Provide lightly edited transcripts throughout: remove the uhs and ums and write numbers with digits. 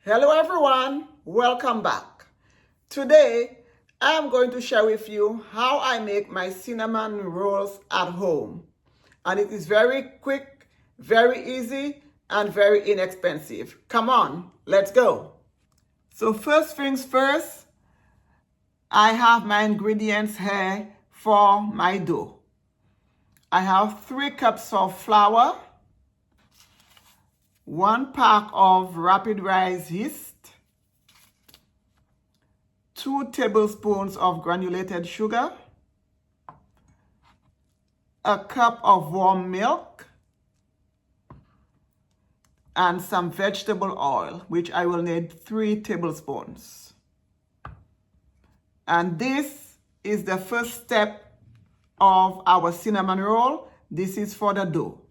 Hello everyone, welcome back. Today I'm going to share with you how I make my cinnamon rolls at home. And it is very quick, very easy, and very inexpensive. Come on, let's go. So first things first, I have my ingredients here for my dough. I have 3 cups of flour, 1 pack of rapid rise yeast, 2 tablespoons of granulated sugar, a cup of warm milk, and some vegetable oil, which I will need 3 tablespoons. And this is the first step of our cinnamon roll. This is for the dough.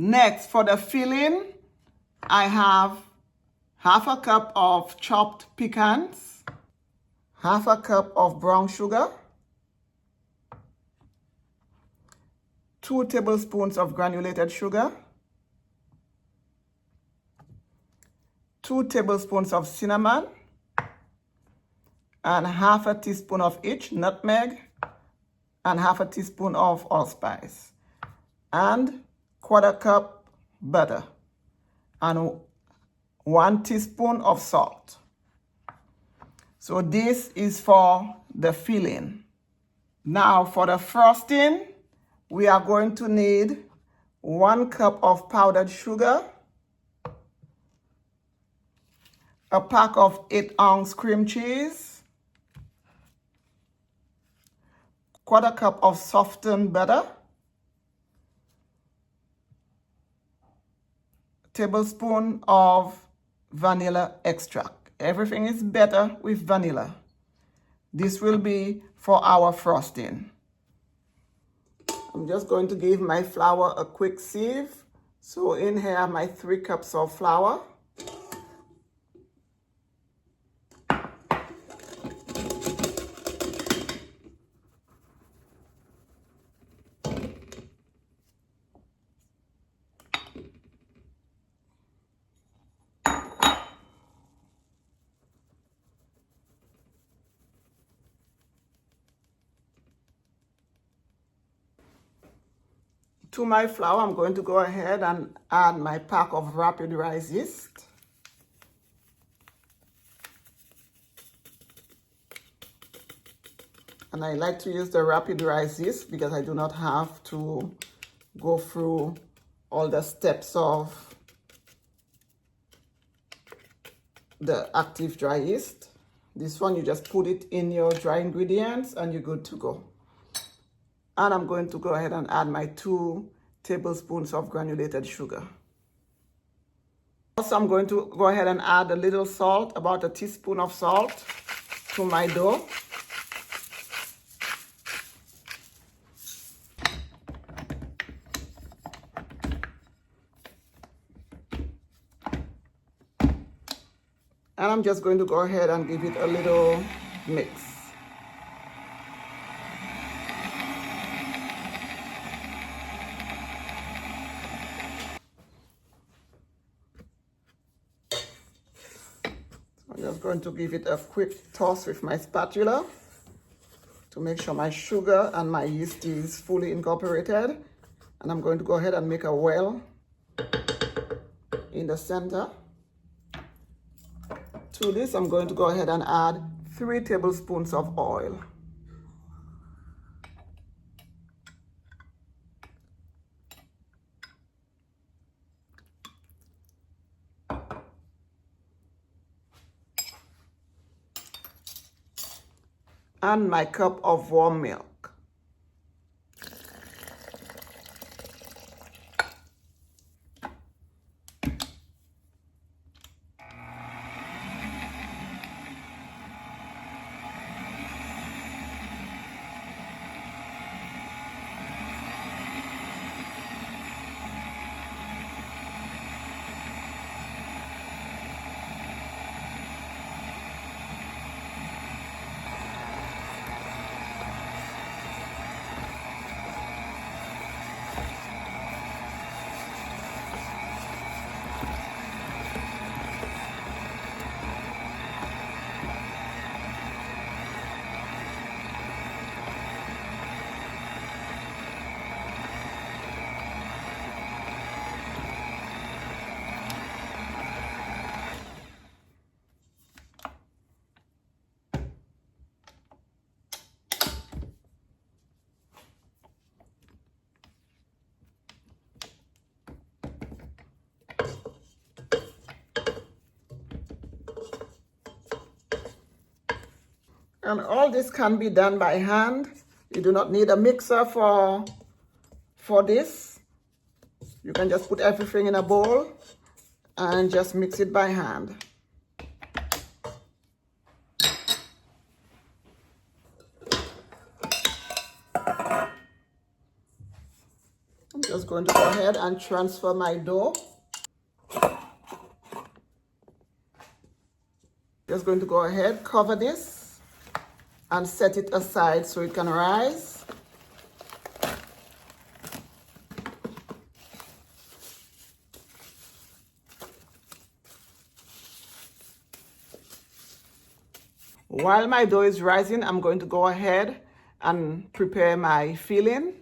Next, for the filling, I have half a cup of chopped pecans, half a cup of brown sugar, 2 tablespoons of granulated sugar, 2 tablespoons of cinnamon, and half a teaspoon of each nutmeg, and half a teaspoon of allspice, and 1/4 cup butter, and 1 teaspoon of salt. So this is for the filling. Now for the frosting, we are going to need 1 cup of powdered sugar, a pack of 8-ounce cream cheese, 1/4 cup of softened butter, tablespoon of vanilla extract. Everything is better with vanilla. This will be for our frosting. I'm just going to give my flour a quick sieve. So in here are my 3 cups of flour. To my flour, I'm going to go ahead and add my pack of rapid rise yeast. And I like to use the rapid rise yeast because I do not have to go through all the steps of the active dry yeast. This one, you just put it in your dry ingredients and you're good to go. And I'm going to go ahead and add my 2 tablespoons of granulated sugar. Also, I'm going to go ahead and add a little salt, about a teaspoon of salt to my dough. And I'm just going to go ahead and give it a little mix. I'm just going to give it a quick toss with my spatula to make sure my sugar and my yeast is fully incorporated. And I'm going to go ahead and make a well in the center. To this, I'm going to go ahead and add 3 tablespoons of oil. And my cup of warm milk. And all this can be done by hand. You do not need a mixer for this. You can just put everything in a bowl and just mix it by hand. I'm just going to go ahead and transfer my dough. Just going to go ahead, cover this, and set it aside so it can rise. While my dough is rising, I'm going to go ahead and prepare my filling.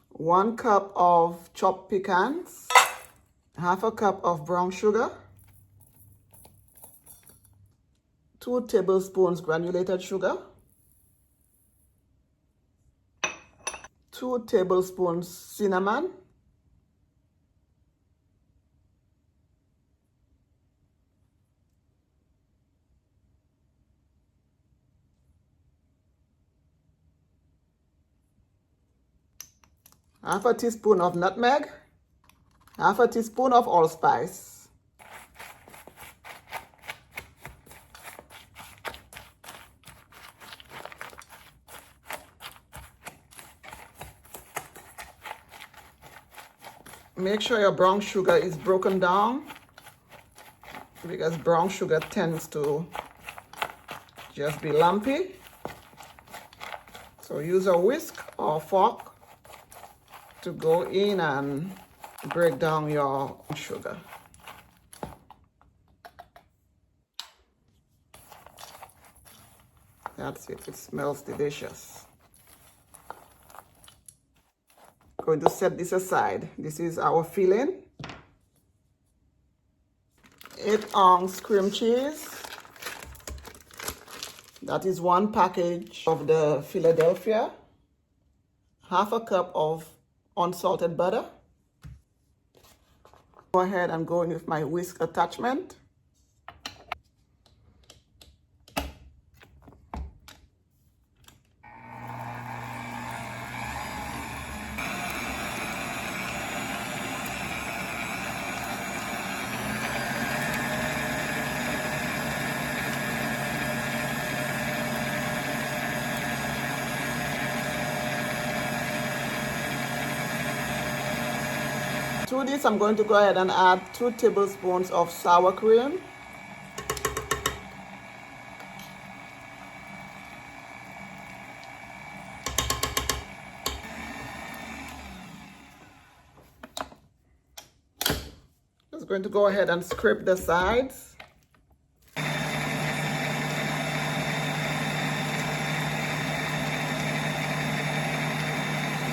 1 cup of chopped pecans, 1/2 cup of brown sugar, 2 tablespoons granulated sugar, 2 tablespoons cinnamon, half a teaspoon of nutmeg, half a teaspoon of allspice, make sure your brown sugar is broken down because brown sugar tends to just be lumpy. So use a whisk or fork to go in and break down your sugar. That's it, it smells delicious. Going to set this aside. This is our filling. 8-ounce cream cheese. That is 1 package of the Philadelphia. 1/2 cup of unsalted butter. Go ahead and go in with my whisk attachment. To this, I'm going to go ahead and add 2 tablespoons of sour cream. Just going to go ahead and scrape the sides.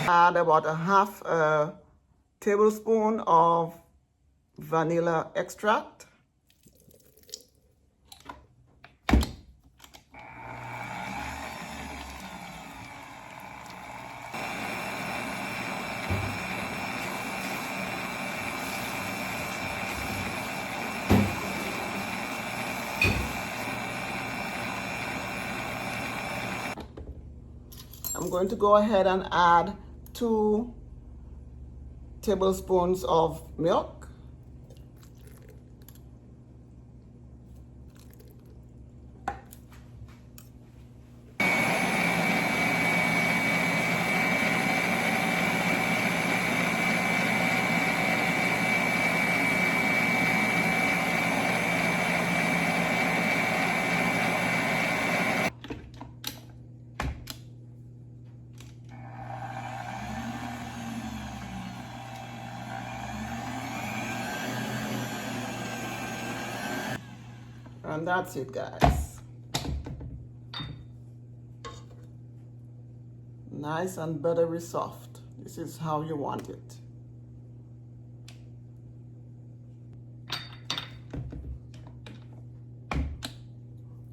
Add about 1/2 tablespoon of vanilla extract. I'm going to go ahead and add 2 tablespoons of milk. And that's it, guys. Nice and buttery soft. This is how you want it.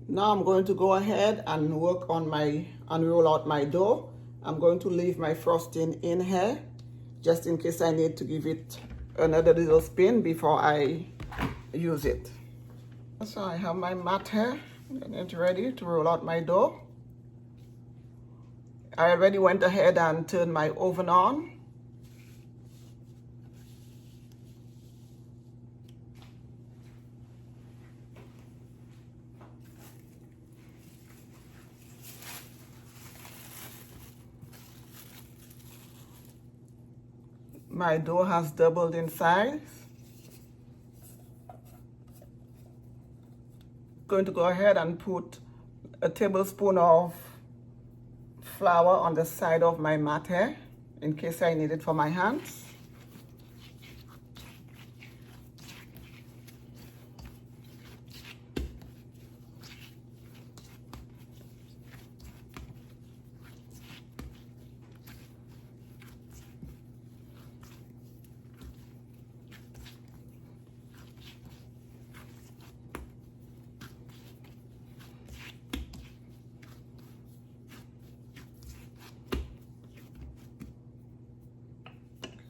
Now I'm going to go ahead and work on roll out my dough. I'm going to leave my frosting in here just in case I need to give it another little spin before I use it. So I have my mat here and it's ready to roll out my dough. I already went ahead and turned my oven on. My dough has doubled in size. Going to go ahead and put a tablespoon of flour on the side of my mat here in case I need it for my hands.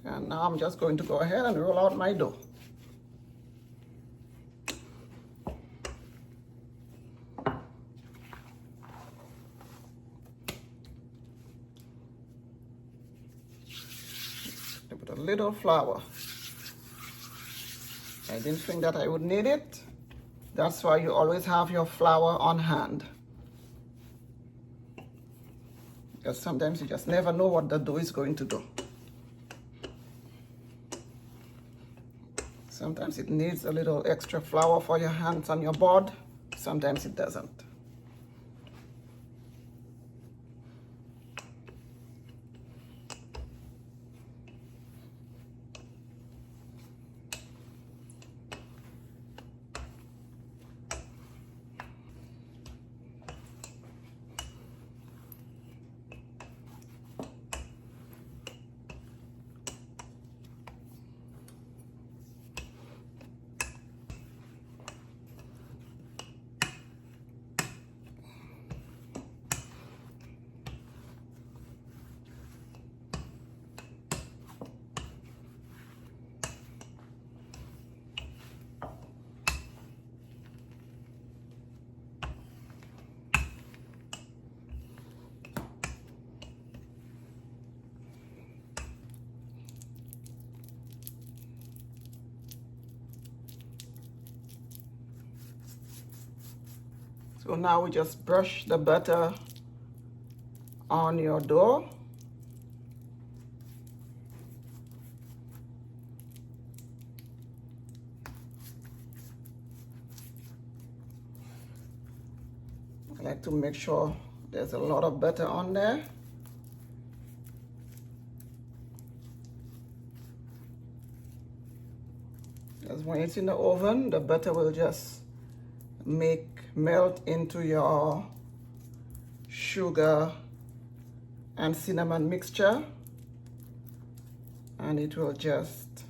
And now I'm just going to go ahead and roll out my dough. I put a little flour. I didn't think that I would need it. That's why you always have your flour on hand. Because sometimes you just never know what the dough is going to do. Sometimes it needs a little extra flour for your hands on your board. Sometimes it doesn't. So now we just brush the butter on your dough. I like to make sure there's a lot of butter on there. Because when it's in the oven, the butter will just melt into your sugar and cinnamon mixture, and it will just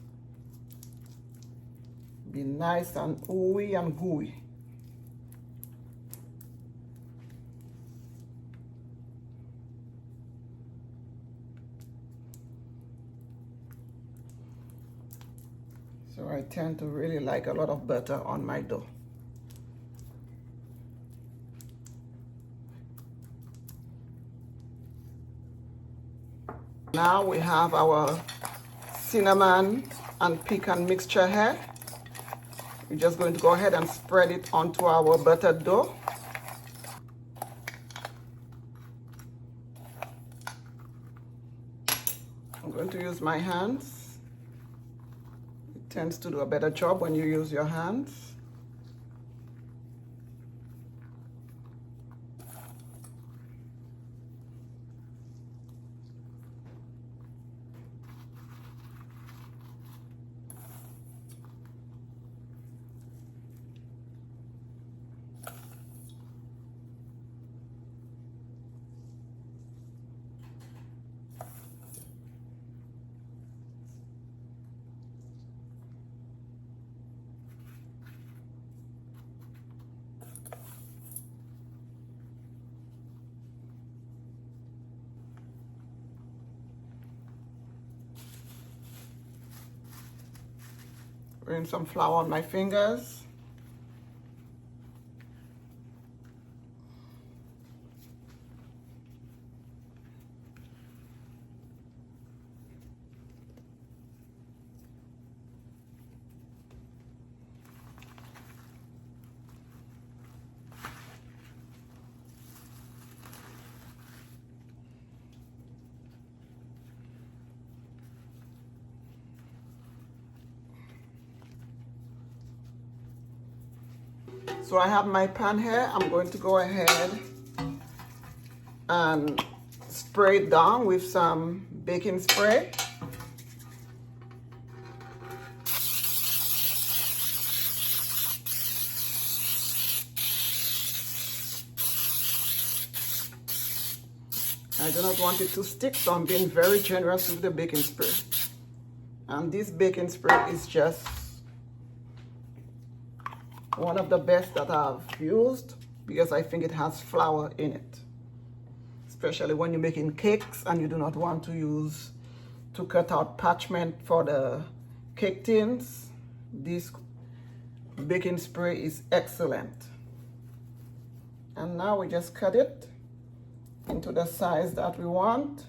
be nice and ooey and gooey. So I tend to really like a lot of butter on my dough. Now we have our cinnamon and pecan mixture here. We're just going to go ahead and spread it onto our buttered dough. I'm going to use my hands. It tends to do a better job when you use your hands. Putting some flour on my fingers. So I have my pan here. I'm going to go ahead and spray it down with some baking spray. I do not want it to stick, so I'm being very generous with the baking spray. And this baking spray is just one of the best that I've used because I think it has flour in it. Especially when you're making cakes and you do not want to cut out parchment for the cake tins. This baking spray is excellent. And now we just cut it into the size that we want.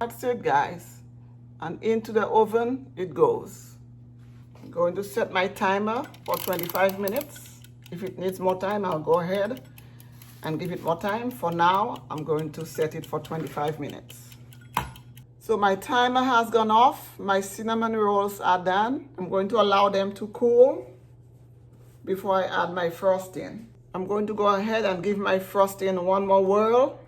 That's it, guys. And into the oven it goes. I'm going to set my timer for 25 minutes. If it needs more time, I'll go ahead and give it more time. For now, I'm going to set it for 25 minutes. So my timer has gone off. My cinnamon rolls are done. I'm going to allow them to cool before I add my frosting. I'm going to go ahead and give my frosting one more whirl.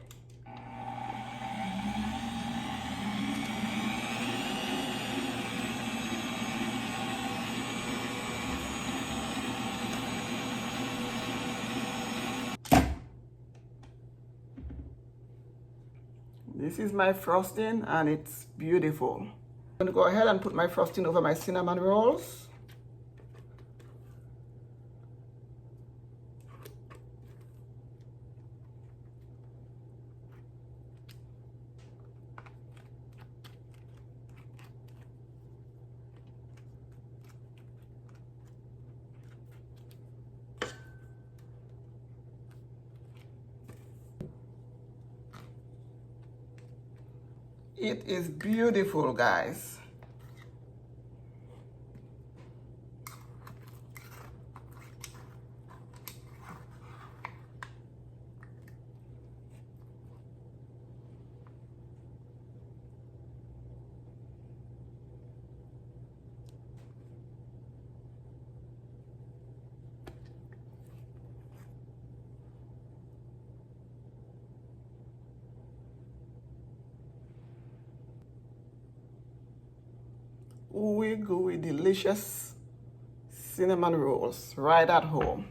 This is my frosting and it's beautiful. I'm going to go ahead and put my frosting over my cinnamon rolls. It is beautiful, guys. Ooey gooey delicious cinnamon rolls right at home.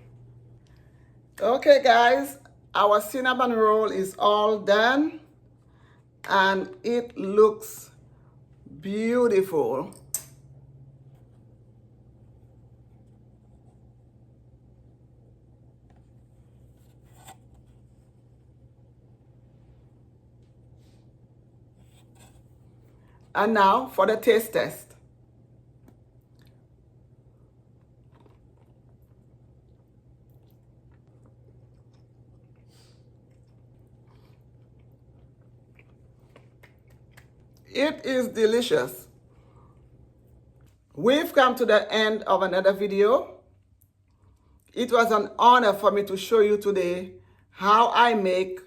Okay, guys, our cinnamon roll is all done and it looks beautiful. And now for the taste test. It is delicious. We've come to the end of another video. It was an honor for me to show you today how I make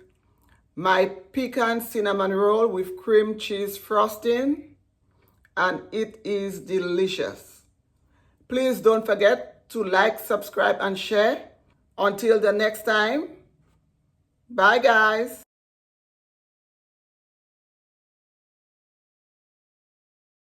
my pecan cinnamon roll with cream cheese frosting, and it is delicious. Please don't forget to like, subscribe, and share. Until the next time, bye guys.